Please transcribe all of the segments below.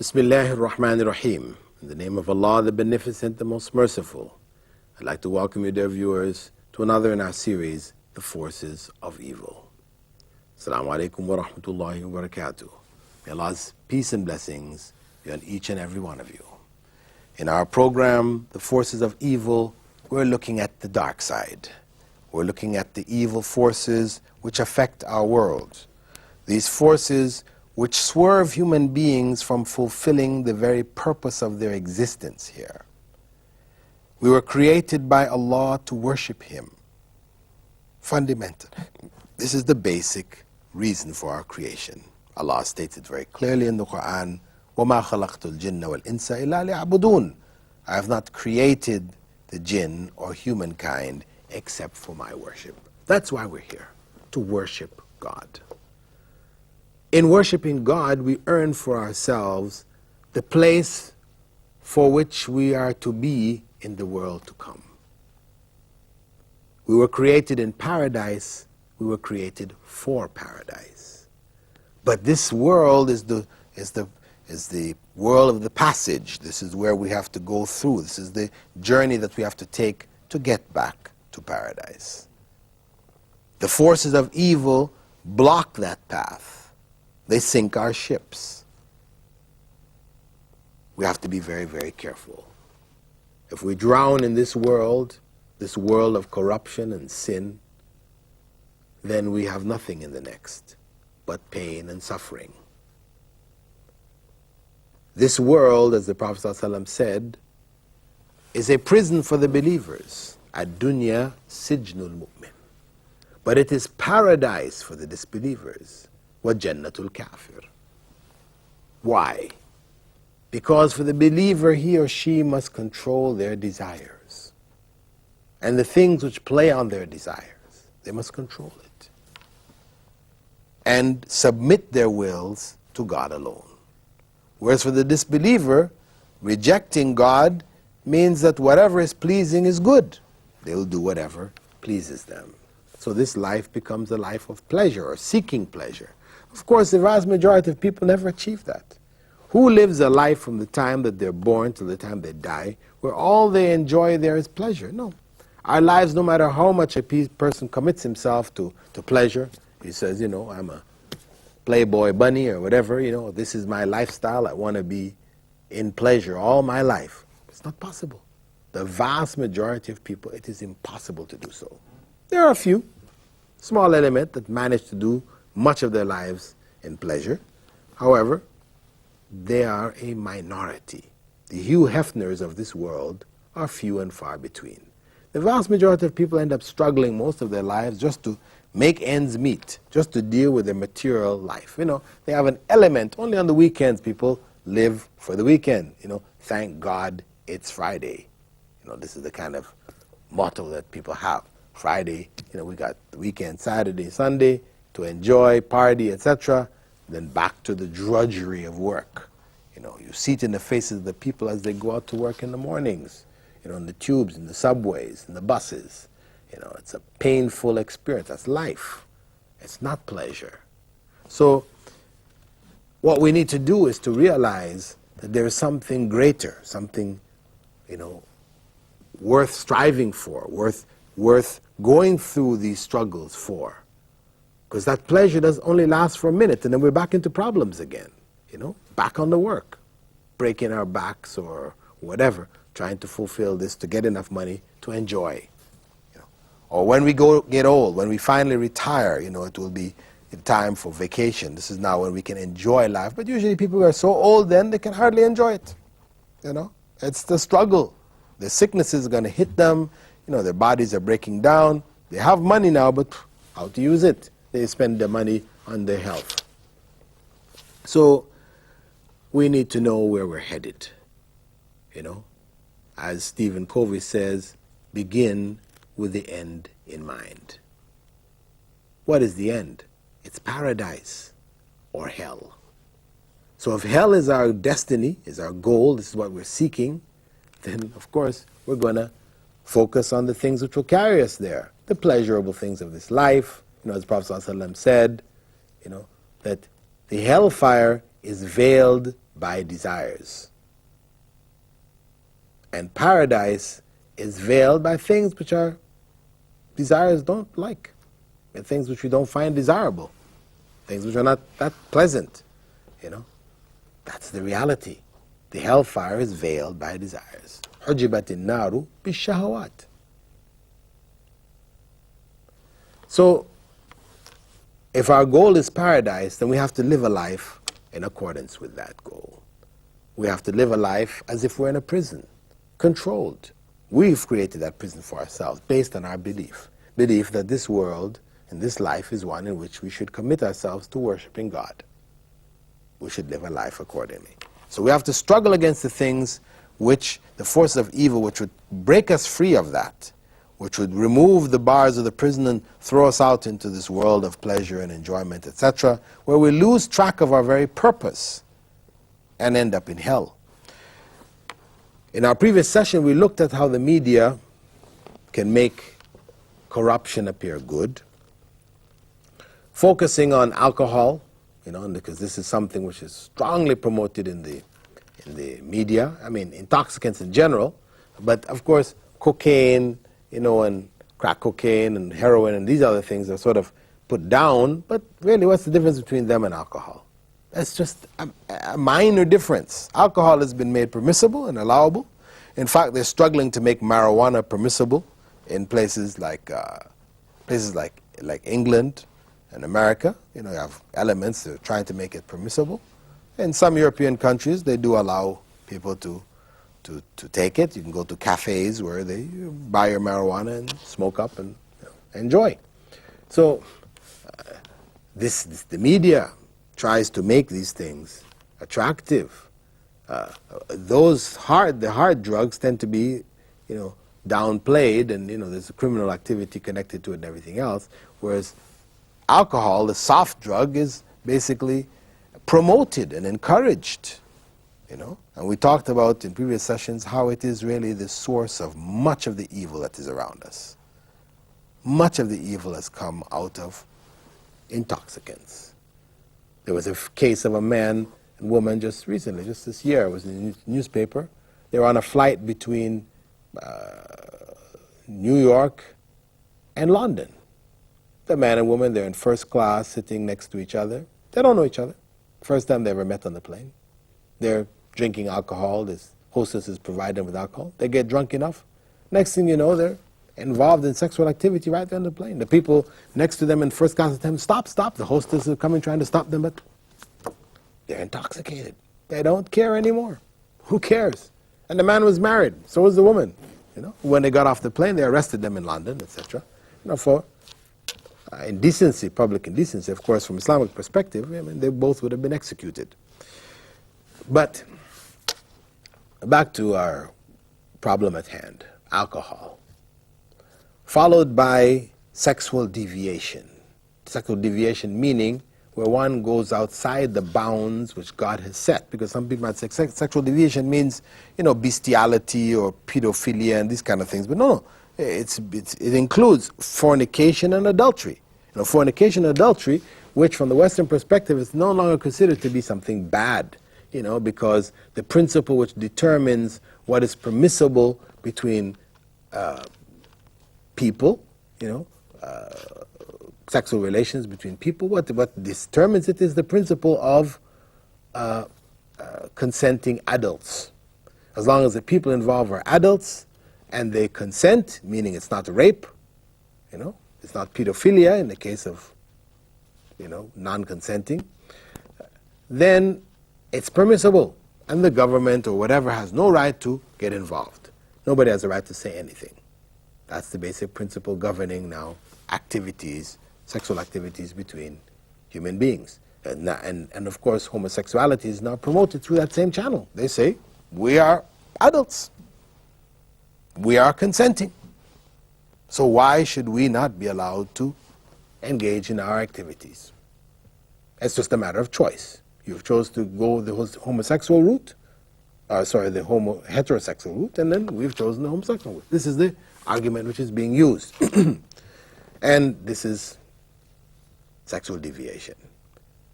Bismillahir Rahmanir Rahim. In the name of Allah, the Beneficent, the Most Merciful. I'd like to welcome you, dear viewers, to another in our series, The Forces of Evil. Assalamu alaikum wa rahmatullahi wa barakatuh. May Allah's peace and blessings be on each and every one of you. In our program, The Forces of Evil, we're looking at the dark side. We're looking at the evil forces which affect our world. These forces which swerve human beings from fulfilling the very purpose of their existence here. We were created by Allah to worship Him. Fundamentally, this is the basic reason for our creation. Allah states it very clearly in the Quran, وَمَا خَلَقْتُ الْجِنَّ وَالْإِنسَ إِلَّا لِيَعْبُدُونَ. I have not created the jinn or humankind except for my worship. That's why we're here, to worship God. In worshiping God, we earn for ourselves the place for which we are to be in the world to come. We were created in paradise. We were created for paradise. But this world is the world of the passage. This is where we have to go through. This is the journey that we have to take to get back to paradise. The forces of evil block that path. They sink our ships. We have to be very, very careful. If we drown in this world of corruption and sin, then we have nothing in the next but pain and suffering. This world, as the Prophet ﷺ said, is a prison for the believers. Ad-dunya sijnul mu'min. But it is paradise for the disbelievers. وَجَنَّةُ الْكَافِرِ. Why? Because for the believer, he or she must control their desires. And the things which play on their desires, they must control it. And submit their wills to God alone. Whereas for the disbeliever, rejecting God means that whatever is pleasing is good. They'll do whatever pleases them. So this life becomes a life of pleasure or seeking pleasure. Of course, the vast majority of people never achieve that. Who lives a life from the time that they're born till the time they die, where all they enjoy there is pleasure? No. Our lives, no matter how much a person commits himself to pleasure, he says, I'm a playboy bunny or whatever, this is my lifestyle, I want to be in pleasure all my life. It's not possible. The vast majority of people, it is impossible to do so. There are a few, small element that manage to do much of their lives in pleasure. However, they are a minority. The Hugh Hefners of this world are few and far between. The vast majority of people end up struggling most of their lives just to make ends meet, just to deal with their material life. They have an element, only on the weekends people live for the weekend. Thank God it's Friday. This is the kind of motto that people have. Friday, we got the weekend, Saturday, Sunday, to enjoy, party, etc., then back to the drudgery of work. You see it in the faces of the people as they go out to work in the mornings, in the tubes, in the subways, in the buses. It's a painful experience. That's life. It's not pleasure. So what we need to do is to realize that there is something greater, something, worth striving for, worth going through these struggles for. Because that pleasure does only last for a minute, and then we're back into problems again, back on the work, breaking our backs or whatever, trying to fulfill this to get enough money to enjoy. Or when we get old, when we finally retire, it will be time for vacation. This is now when we can enjoy life. But usually people who are so old then, they can hardly enjoy it. It's the struggle. The sickness is going to hit them. Their bodies are breaking down. They have money now, but how to use it? They spend their money on their health. So we need to know where we're headed. As Stephen Covey says, begin with the end in mind. What is the end? It's paradise or hell. So if hell is our destiny, is our goal, this is what we're seeking, then of course we're going to focus on the things which will carry us there, the pleasurable things of this life. As Prophet ﷺ said, that the hellfire is veiled by desires. And paradise is veiled by things which our desires don't like, and things which we don't find desirable, things which are not that pleasant, you know. That's the reality. The hellfire is veiled by desires. حُجِبَتِ النَّارُ بِالشَّهَوَاتِ. So, if our goal is paradise, then we have to live a life in accordance with that goal. We have to live a life as if we're in a prison, controlled. We've created that prison for ourselves based on our belief that this world and this life is one in which we should commit ourselves to worshiping God. We should live a life accordingly. So we have to struggle against the things which, the forces of evil, which would break us free of that, which would remove the bars of the prison and throw us out into this world of pleasure and enjoyment, etc., where we lose track of our very purpose and end up in hell. In our previous session, we looked at how the media can make corruption appear good, focusing on alcohol, you know, because this is something which is strongly promoted in the media. I mean, intoxicants in general, but of course, cocaine, you know, and crack cocaine and heroin and these other things are sort of put down, but really what's the difference between them and alcohol? That's just a minor difference. Alcohol has been made permissible and allowable. In fact, they're struggling to make marijuana permissible in places like England and America. You know, you have elements that are trying to make it permissible. In some European countries, they do allow people to take it. You can go to cafes where you buy your marijuana and smoke up and, you know, enjoy. So the media tries to make these things attractive. The hard drugs tend to be, you know, downplayed, and, you know, there's a criminal activity connected to it and everything else, whereas alcohol, the soft drug, is basically promoted and encouraged, you know. And we talked about in previous sessions how it is really the source of much of the evil that is around us. Much of the evil has come out of intoxicants. There was a case of a man and woman just recently, just this year, it was in the newspaper. They were on a flight between New York and London. The man and woman, they're in first class, sitting next to each other. They don't know each other. First time they ever met on the plane. They're drinking alcohol. This hostesses provide them with alcohol. They get drunk enough. Next thing you know, they're involved in sexual activity right there on the plane. The people next to them in first class tell them, stop, stop. The hostess is coming trying to stop them, but they're intoxicated. They don't care anymore. Who cares? And the man was married. So was the woman. You know, when they got off the plane, they arrested them in London, etc. You know, for indecency, public indecency. Of course, from Islamic perspective, I mean, they both would have been executed. But back to our problem at hand, alcohol, followed by sexual deviation. Sexual deviation meaning where one goes outside the bounds which God has set, because some people might say sexual deviation means, you know, bestiality or pedophilia and these kind of things, but no, it includes fornication and adultery. You know, fornication and adultery, which from the Western perspective is no longer considered to be something bad, you know, because the principle which determines what is permissible between people, you know, sexual relations between people, what determines it is the principle of consenting adults. As long as the people involved are adults and they consent, meaning it's not rape, you know, it's not pedophilia in the case of, you know, non-consenting, then it's permissible, and the government or whatever has no right to get involved. Nobody has a right to say anything. That's the basic principle governing now activities, sexual activities between human beings. And of course, homosexuality is now promoted through that same channel. They say, we are adults. We are consenting. So why should we not be allowed to engage in our activities? It's just a matter of choice. You've chosen to go the homosexual route, the heterosexual route, and then we've chosen the homosexual route. This is the argument which is being used. And this is sexual deviation.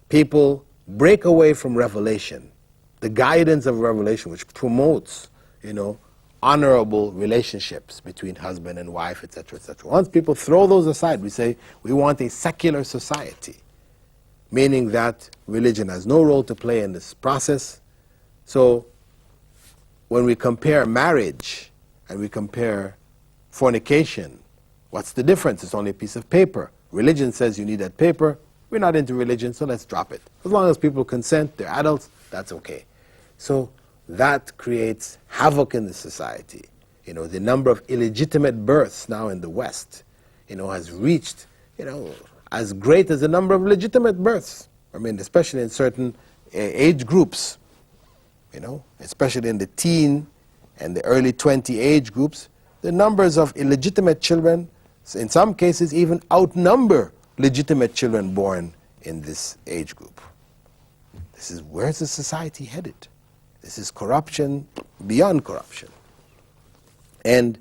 People break away from revelation the guidance of revelation, which promotes, honorable relationships between husband and wife, etc., etc. Once people throw those aside, we say we want a secular society, meaning that religion has no role to play in this process. So when we compare marriage and we compare fornication, what's the difference? It's only a piece of paper. Religion says you need that paper. We're not into religion, so let's drop it. As long as people consent, they're adults, that's okay. So that creates havoc in the society. The number of illegitimate births now in the West, has reached, as great as the number of legitimate births. I mean, especially in certain age groups, especially in the teen and the early 20 age groups, the numbers of illegitimate children, in some cases, even outnumber legitimate children born in this age group. Where's the society headed? This is corruption beyond corruption. And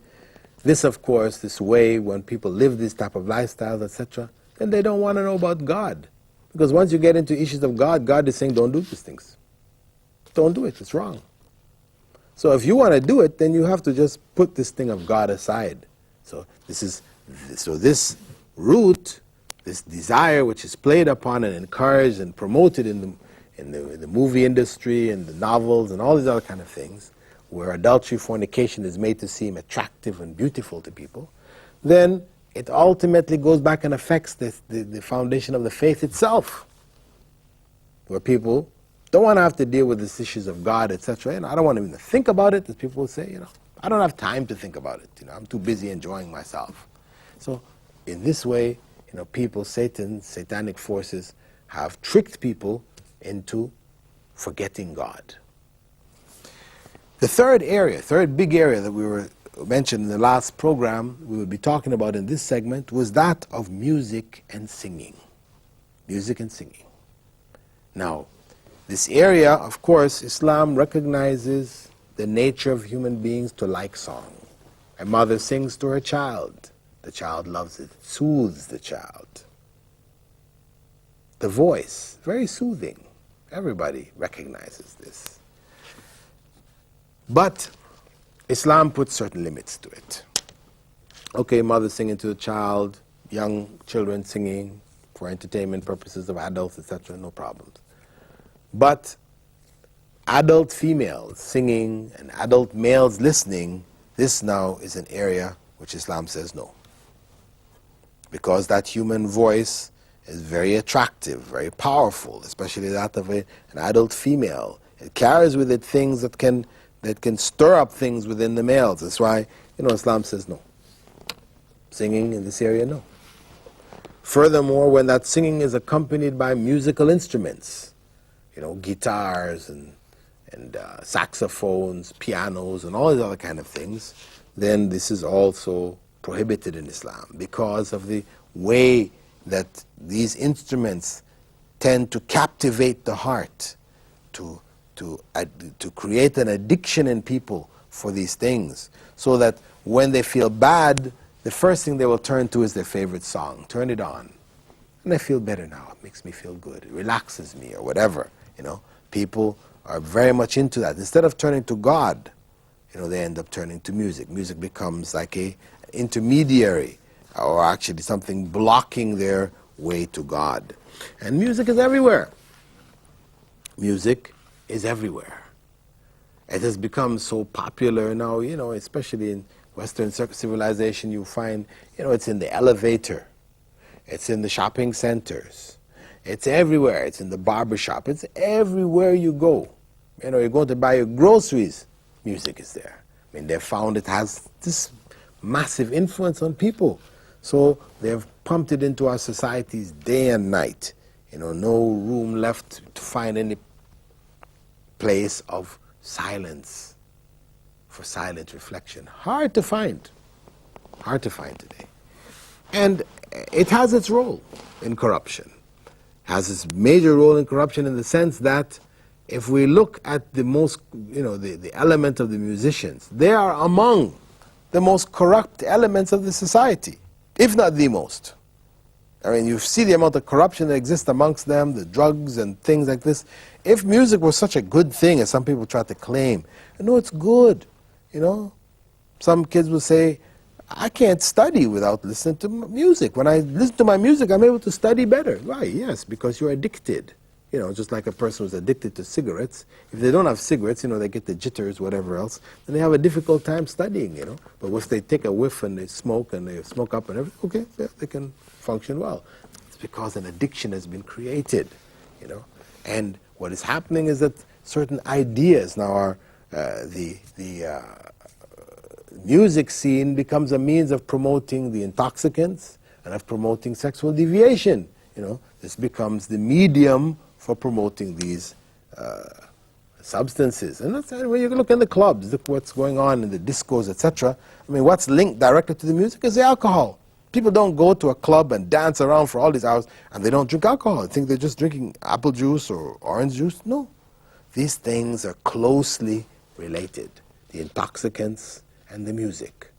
this, of course, this way, when people live this type of lifestyles, etc., then they don't want to know about God. Because once you get into issues of God, God is saying, don't do these things. Don't do it, it's wrong. So if you want to do it, then you have to just put this thing of God aside. So this root, this desire which is played upon and encouraged and promoted in the movie industry and the novels and all these other kind of things, where adultery, fornication is made to seem attractive and beautiful to people, then it ultimately goes back and affects the foundation of the faith itself, where people don't want to have to deal with these issues of God, etc. I don't want to even think about it, as people will say. I don't have time to think about it. I'm too busy enjoying myself. So in this way, people, satanic forces have tricked people into forgetting God. The third big area that we were mentioned in the last program, we will be talking about in this segment, was that of music and singing. Music and singing. Now, this area, of course, Islam recognizes the nature of human beings to like song. A mother sings to her child. The child loves it. It soothes the child. The voice, very soothing. Everybody recognizes this. But Islam puts certain limits to it. Okay, mother singing to the child, young children singing for entertainment purposes of adults, etc., no problems. But adult females singing and adult males listening, this now is an area which Islam says no. Because that human voice is very attractive, very powerful, especially that of an adult female. It carries with it things that can stir up things within the males. That's why, Islam says no. Singing in this area, no. Furthermore, when that singing is accompanied by musical instruments, guitars and saxophones, pianos, and all these other kind of things, then this is also prohibited in Islam because of the way that these instruments tend to captivate the heart, to create an addiction in people for these things, so that when they feel bad, the first thing they will turn to is their favorite song. Turn it on. And I feel better now. It makes me feel good. It relaxes me or whatever. People are very much into that. Instead of turning to God, they end up turning to music. Music becomes like an intermediary, or actually something blocking their way to God. And music is everywhere. Music is everywhere. It has become so popular now, especially in Western civilization, you find, it's in the elevator, it's in the shopping centers, it's everywhere, it's in the barbershop, it's everywhere you go. You're going to buy your groceries, music is there. They've found it has this massive influence on people. So they've pumped it into our societies day and night. No room left to find any place of silence, for silent reflection. Hard to find today. And it has its role in corruption. It has its major role in corruption in the sense that if we look at the most, the element of the musicians, they are among the most corrupt elements of the society, if not the most. I mean, you see the amount of corruption that exists amongst them, the drugs and things like this. If music was such a good thing, as some people try to claim, no, it's good, you know. Some kids will say, I can't study without listening to music. When I listen to my music, I'm able to study better. Why? Yes, because you're addicted. You know, just like a person who's addicted to cigarettes. If they don't have cigarettes, you know, they get the jitters, whatever else, then they have a difficult time studying, you know. But if they take a whiff and they smoke up and everything, okay, yeah, they can function well. It's because an addiction has been created, you know. And what is happening is that certain ideas now are, the music scene becomes a means of promoting the intoxicants and of promoting sexual deviation, you know. This becomes the medium for promoting these substances. And that's when you look in the clubs, look what's going on in the discos, etc. I mean, what's linked directly to the music is the alcohol. People don't go to a club and dance around for all these hours and they don't drink alcohol. They think they're just drinking apple juice or orange juice. No. These things are closely related. The intoxicants and the music.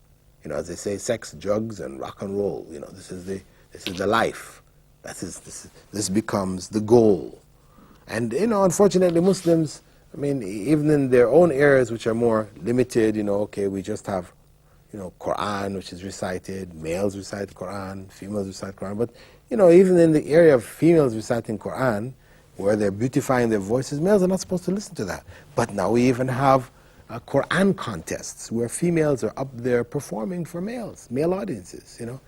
You know, as they say, sex, drugs, and rock and roll. You know, this is the life. This becomes the goal. And, you know, unfortunately, Muslims, I mean, even in their own areas which are more limited, you know, okay, we just have, you know, Quran, which is recited, males recite Quran, females recite Quran. But, you know, even in the area of females reciting Quran, where they're beautifying their voices, males are not supposed to listen to that. But now we even have Quran contests where females are up there performing for male audiences, you know.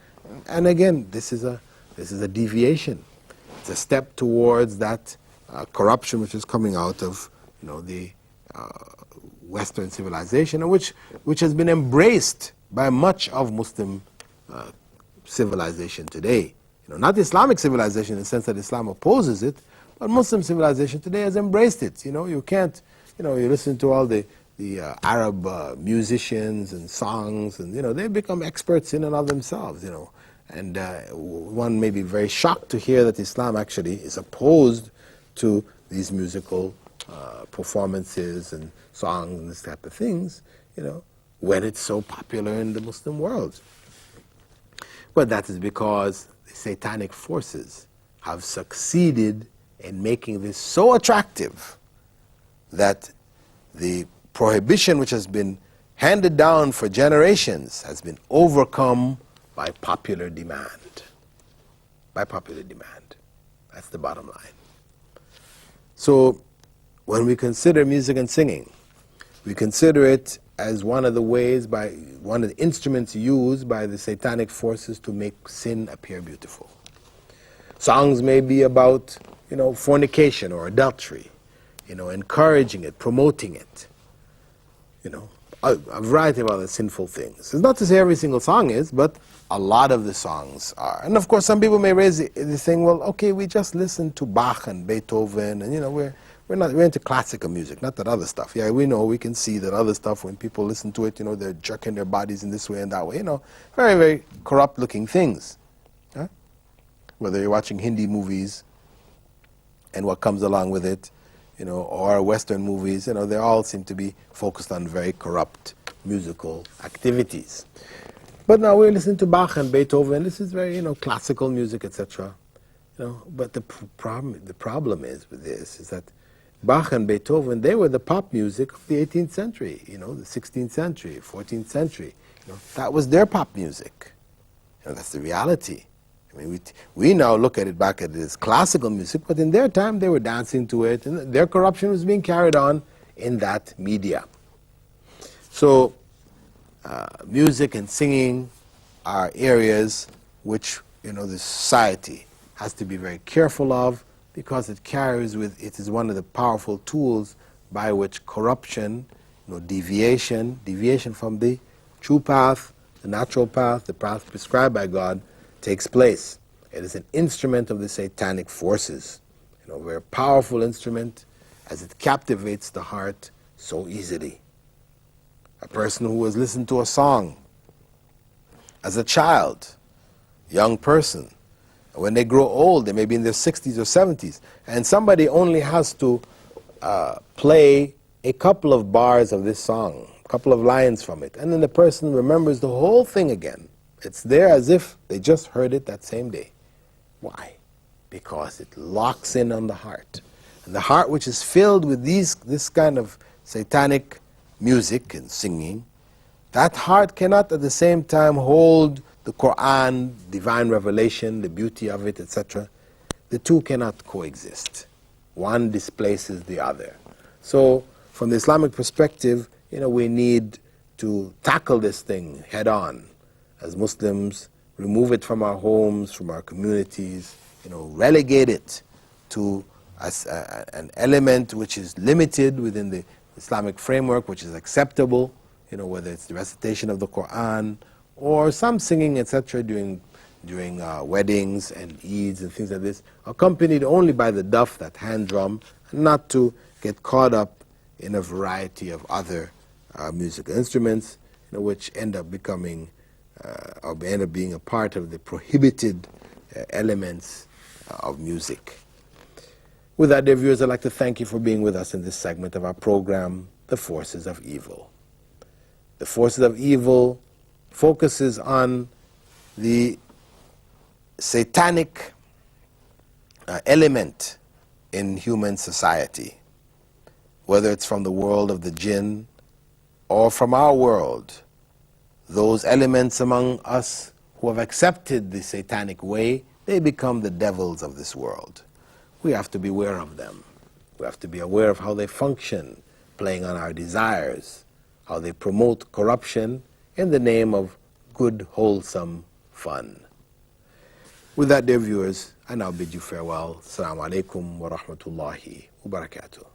And again, this is a deviation. It's a step towards that corruption which is coming out of, you know, the Western civilization, and which has been embraced by much of Muslim civilization today. You know, not Islamic civilization in the sense that Islam opposes it, but Muslim civilization today has embraced it. You know, you can't, you know, you listen to all the Arab musicians and songs, and, you know, they become experts in and of themselves, you know. And one may be very shocked to hear that Islam actually is opposed to these musical performances and songs and this type of things, you know, when it's so popular in the Muslim world. But that is because the satanic forces have succeeded in making this so attractive that the prohibition which has been handed down for generations has been overcome by popular demand. By popular demand. That's the bottom line. So when we consider music and singing, we consider it as one of the ways, one of the instruments used by the satanic forces to make sin appear beautiful. Songs may be about, you know, fornication or adultery, you know, encouraging it, promoting it, you know, a variety of other sinful things. It's not to say every single song is, but a lot of the songs are. And of course, some people may raise the thing, well, okay, we just listen to Bach and Beethoven, and, you know, we're into classical music, not that other stuff. Yeah, we know, we can see that other stuff, when people listen to it, you know, they're jerking their bodies in this way and that way, you know, very, very corrupt-looking things. Huh? Whether you're watching Hindi movies and what comes along with it, you know, or Western movies, you know, they all seem to be focused on very corrupt musical activities. But now we're listening to Bach and Beethoven. This is very, you know, classical music, etc. You know, but the problem is with this is that Bach and Beethoven, they were the pop music of the 18th century, you know, the 16th century, 14th century. You know, that was their pop music. You know, that's the reality. I mean, we now look at it back at it as classical music, but in their time they were dancing to it, and their corruption was being carried on in that media. So music and singing are areas which, you know, the society has to be very careful of, because it carries with it is one of the powerful tools by which corruption, you know, deviation from the true path, the natural path, the path prescribed by God, takes place. It is an instrument of the satanic forces, you know, a very powerful instrument, as it captivates the heart so easily. A person who has listened to a song as a child, young person, when they grow old, they may be in their 60s or 70s, and somebody only has to play a couple of bars of this song, a couple of lines from it, and then the person remembers the whole thing again. It's there as if they just heard it that same day. Why? Because it locks in on the heart. And the heart which is filled with this kind of satanic music and singing, that heart cannot at the same time hold the Quran, divine revelation, the beauty of it, etc. The two cannot coexist. One displaces the other. So from the Islamic perspective, we need to tackle this thing head on. As Muslims, remove it from our homes, from our communities, relegate it to an element which is limited within the Islamic framework, which is acceptable, whether it's the recitation of the Quran or some singing, etc., during weddings and Eids and things like this, accompanied only by the duff, that hand drum, and not to get caught up in a variety of other musical instruments, which end up becoming or end up being a part of the prohibited elements of music. With that, dear viewers, I'd like to thank you for being with us in this segment of our program, The Forces of Evil. The Forces of Evil focuses on the satanic element in human society, whether it's from the world of the jinn or from our world. Those elements among us who have accepted the satanic way, they become the devils of this world. We have to be aware of them. We have to be aware of how they function, playing on our desires, how they promote corruption in the name of good, wholesome fun. With that, dear viewers, I now bid you farewell. Assalamu alaikum wa rahmatullahi wa barakatuh.